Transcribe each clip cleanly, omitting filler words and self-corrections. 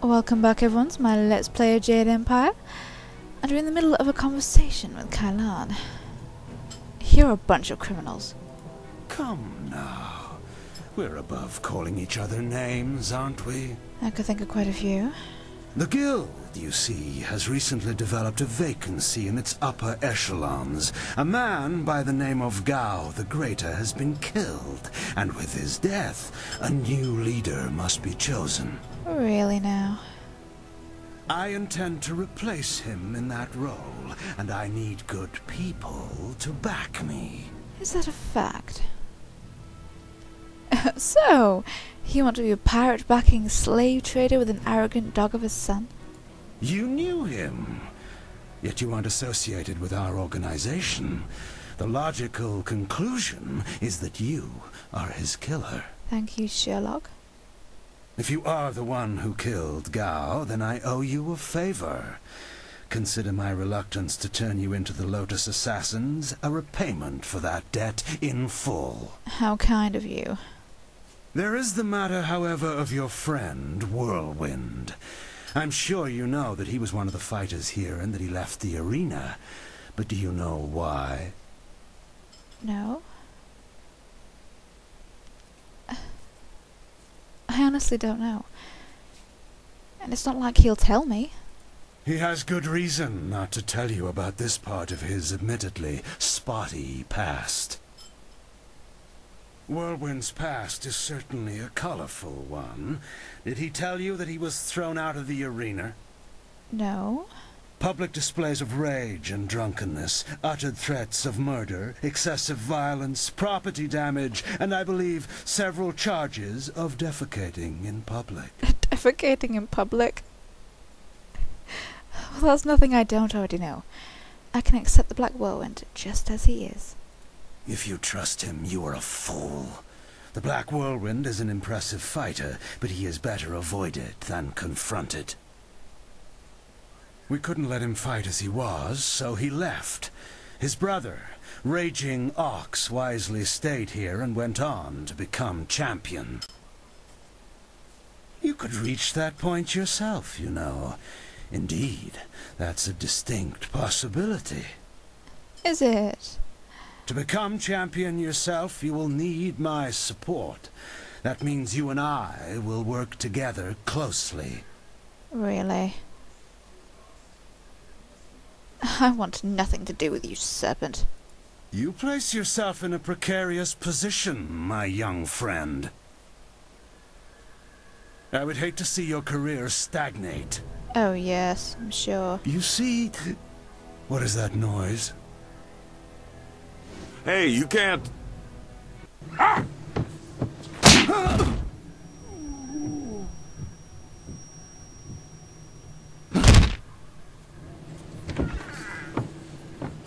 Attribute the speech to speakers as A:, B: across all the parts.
A: Welcome back everyone to my Let's Play Jade Empire, and we're in the middle of a conversation with Kailan. You're a bunch of criminals.
B: Come now. We're above calling each other names, aren't we?
A: I could think of quite a few.
B: The guild, you see, has recently developed a vacancy in its upper echelons. A man by the name of Gao the Greater has been killed, and with his death, a new leader must be chosen.
A: Really now?
B: I intend to replace him in that role, and I need good people to back me.
A: Is that a fact? So, you want to be a pirate-backing slave trader with an arrogant dog of a son?
B: You knew him, yet you aren't associated with our organization. The logical conclusion is that you are his killer.
A: Thank you, Sherlock.
B: If you are the one who killed Gao, then I owe you a favor. Consider my reluctance to turn you into the Lotus Assassins a repayment for that debt in full.
A: How kind of you.
B: There is the matter, however, of your friend, Whirlwind. I'm sure you know that he was one of the fighters here and that he left the arena. But do you know why?
A: No. I honestly don't know. And it's not like he'll tell me.
B: He has good reason not to tell you about this part of his admittedly spotty past. Whirlwind's past is certainly a colorful one. Did he tell you that he was thrown out of the arena?
A: No.
B: Public displays of rage and drunkenness, uttered threats of murder, excessive violence, property damage, and I believe several charges of defecating in public.
A: Defecating in public? Well, that's nothing I don't already know. I can accept the Black Whirlwind just as he is.
B: If you trust him, you are a fool. The Black Whirlwind is an impressive fighter, but he is better avoided than confronted. We couldn't let him fight as he was, so he left. His brother, Raging Ox, wisely stayed here and went on to become champion. You could reach that point yourself, you know. Indeed, that's a distinct possibility.
A: Is it?
B: To become champion yourself, you will need my support. That means you and I will work together closely.
A: Really? I want nothing to do with you, Serpent.
B: You place yourself in a precarious position, my young friend. I would hate to see your career stagnate.
A: Oh yes, I'm sure.
B: You see... What is that noise?
C: Hey, you can't...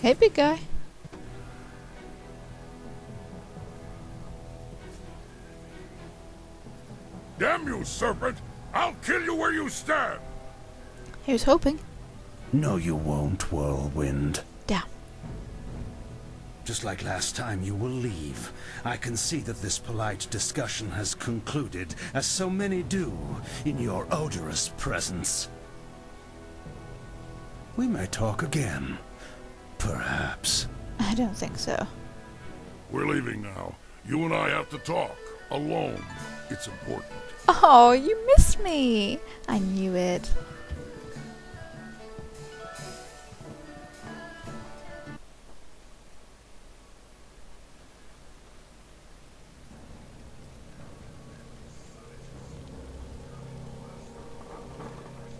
A: Hey, big guy.
C: Damn you, Serpent! I'll kill you where you stand!
A: He was hoping.
B: No, you won't, Whirlwind.
A: Damn.
B: Just like last time, you will leave. I can see that this polite discussion has concluded, as so many do, in your odorous presence. We may talk again. Perhaps.
A: I don't think so.
C: We're leaving now. You and I have to talk. Alone. It's important.
A: Oh, you missed me. I knew it.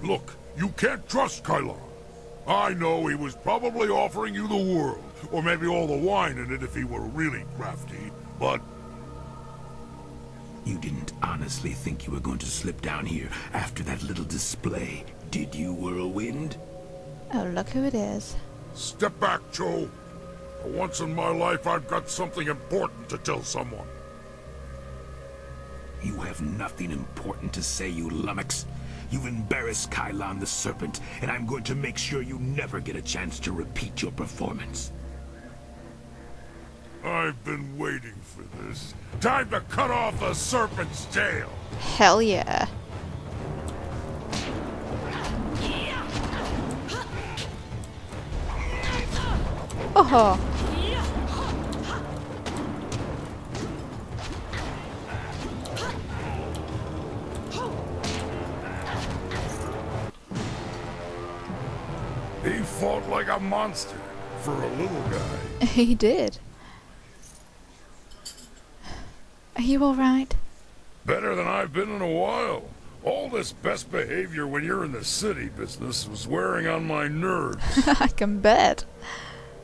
C: Look, you can't trust Kailan. I know he was probably offering you the world, or maybe all the wine in it if he were really crafty, but...
D: You didn't honestly think you were going to slip down here after that little display, did you, Whirlwind?
A: Oh, look who it is.
C: Step back, Joe. For once in my life, I've got something important to tell someone.
D: You have nothing important to say, you lummox. You've embarrassed Kailan the Serpent, and I'm going to make sure you never get a chance to repeat your performance.
C: I've been waiting for this. Time to cut off the Serpent's tail!
A: Hell yeah. Oh!
C: He fought like a monster for a little guy.
A: He did. Are you alright?
C: Better than I've been in a while. All this best behavior when you're in the city business was wearing on my nerves.
A: I can bet.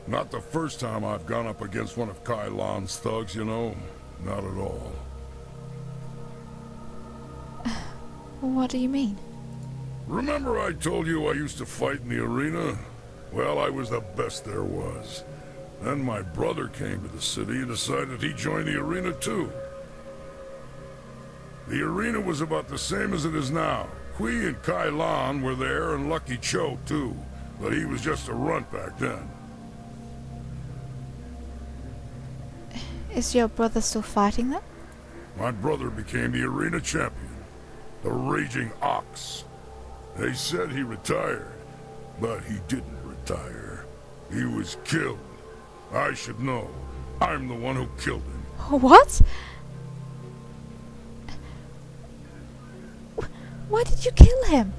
C: Not the first time I've gone up against one of Kai Lan's thugs, you know. Not at all.
A: What do you mean?
C: Remember I told you I used to fight in the arena? Well, I was the best there was. Then my brother came to the city and decided he'd join the arena too. The arena was about the same as it is now. Kui and Kai Lan were there, and Lucky Cho too, but he was just a runt back then.
A: Is your brother still fighting them?
C: My brother became the arena champion, the Raging Ox. They said he retired, but he didn't retire. He was killed. I should know. I'm the one who killed him.
A: What? Why did you kill him?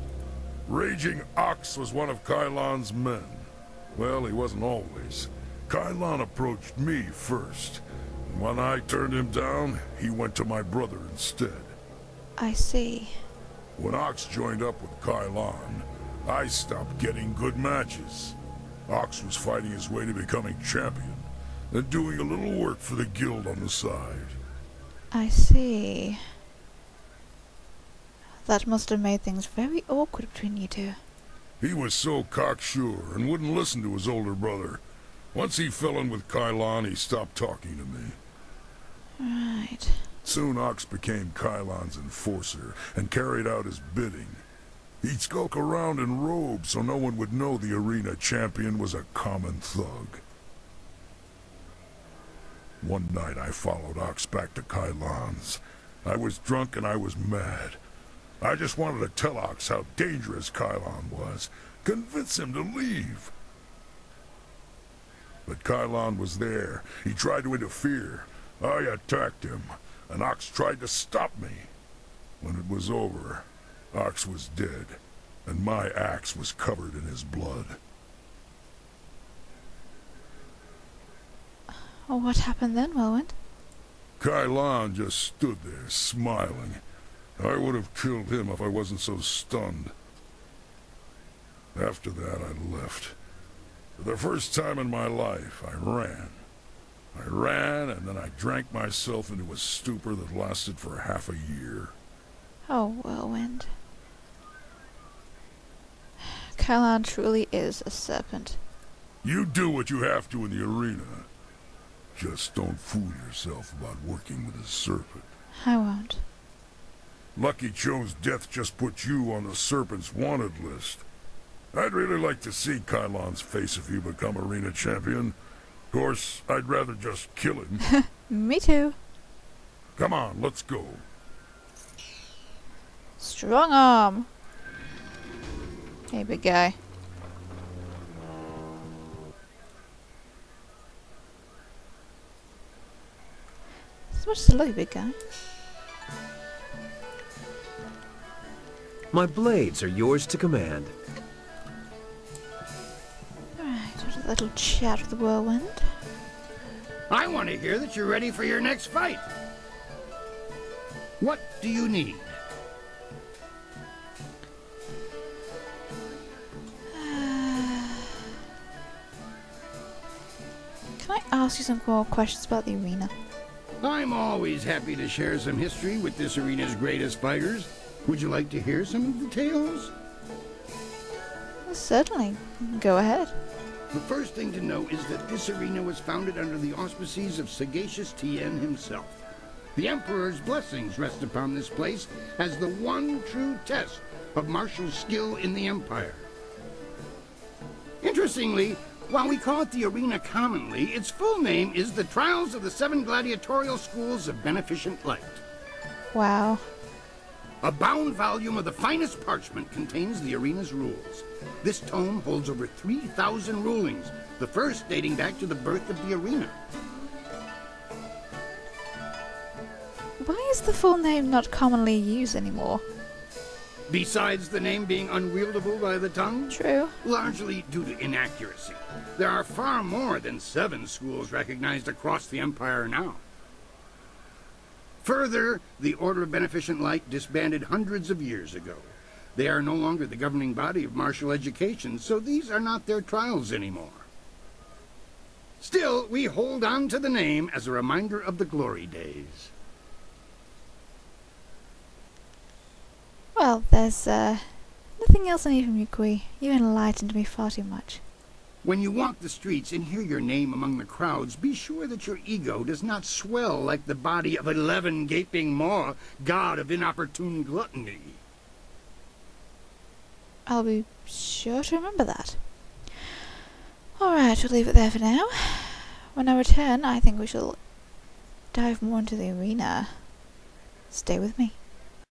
C: Raging Ox was one of Kai Lan's men. Well, he wasn't always. Kai Lan approached me first. And when I turned him down, he went to my brother instead.
A: I see.
C: When Ox joined up with Kai Lan, I stopped getting good matches. Ox was fighting his way to becoming champion, and doing a little work for the guild on the side.
A: I see. That must have made things very awkward between you two.
C: He was so cocksure and wouldn't listen to his older brother. Once he fell in with Kai Lan, he stopped talking to me.
A: Right.
C: Soon Ox became Kai Lan's enforcer and carried out his bidding. He'd skulk around in robes so no one would know the arena champion was a common thug. One night I followed Ox back to Kai Lan's. I was drunk and I was mad. I just wanted to tell Ox how dangerous Kai Lan was, convince him to leave. But Kai Lan was there. He tried to interfere. I attacked him, and Ox tried to stop me. When it was over, Ox was dead, and my axe was covered in his blood.
A: Oh, what happened then, Whirlwind?
C: Kai Lan just stood there, smiling. I would have killed him if I wasn't so stunned. After that, I left. For the first time in my life, I ran. I ran, and then I drank myself into a stupor that lasted for half a year.
A: Oh, Whirlwind. Kai Lan truly is a serpent.
C: You do what you have to in the arena. Just don't fool yourself about working with a serpent.
A: I won't.
C: Lucky Cho's death just put you on the Serpent's wanted list. I'd really like to see Kai Lan's face if you become arena champion. Of course, I'd rather just kill him.
A: Me too.
C: Come on, let's go.
A: Strong arm. Hey, big guy. So much to love you, big guy.
E: My blades are yours to command.
A: Alright, a little chat with the Whirlwind.
F: I want to hear that you're ready for your next fight. What do you need?
A: Can I ask you some more questions about the arena?
F: I'm always happy to share some history with this arena's greatest fighters. Would you like to hear some of the tales?
A: Certainly. Go ahead.
F: The first thing to know is that this arena was founded under the auspices of sagacious Tien himself. The Emperor's blessings rest upon this place as the one true test of martial skill in the Empire. Interestingly, while we call it the arena commonly, its full name is the Trials of the Seven Gladiatorial Schools of Beneficent Light.
A: Wow.
F: A bound volume of the finest parchment contains the arena's rules. This tome holds over 3,000 rulings, the first dating back to the birth of the arena.
A: Why is the full name not commonly used anymore?
F: Besides the name being unwieldable by the tongue?
A: True.
F: Largely due to inaccuracy. There are far more than 7 schools recognized across the Empire now. Further, the Order of Beneficent Light disbanded hundreds of years ago. They are no longer the governing body of martial education, so these are not their trials anymore. Still, we hold on to the name as a reminder of the glory days.
A: Well, there's nothing else I need from you, Kui. You enlightened me far too much.
F: When you walk the streets and hear your name among the crowds, be sure that your ego does not swell like the body of 11 gaping maw, god of inopportune gluttony.
A: I'll be sure to remember that. Alright, we'll leave it there for now. When I return, I think we shall dive more into the arena. Stay with me.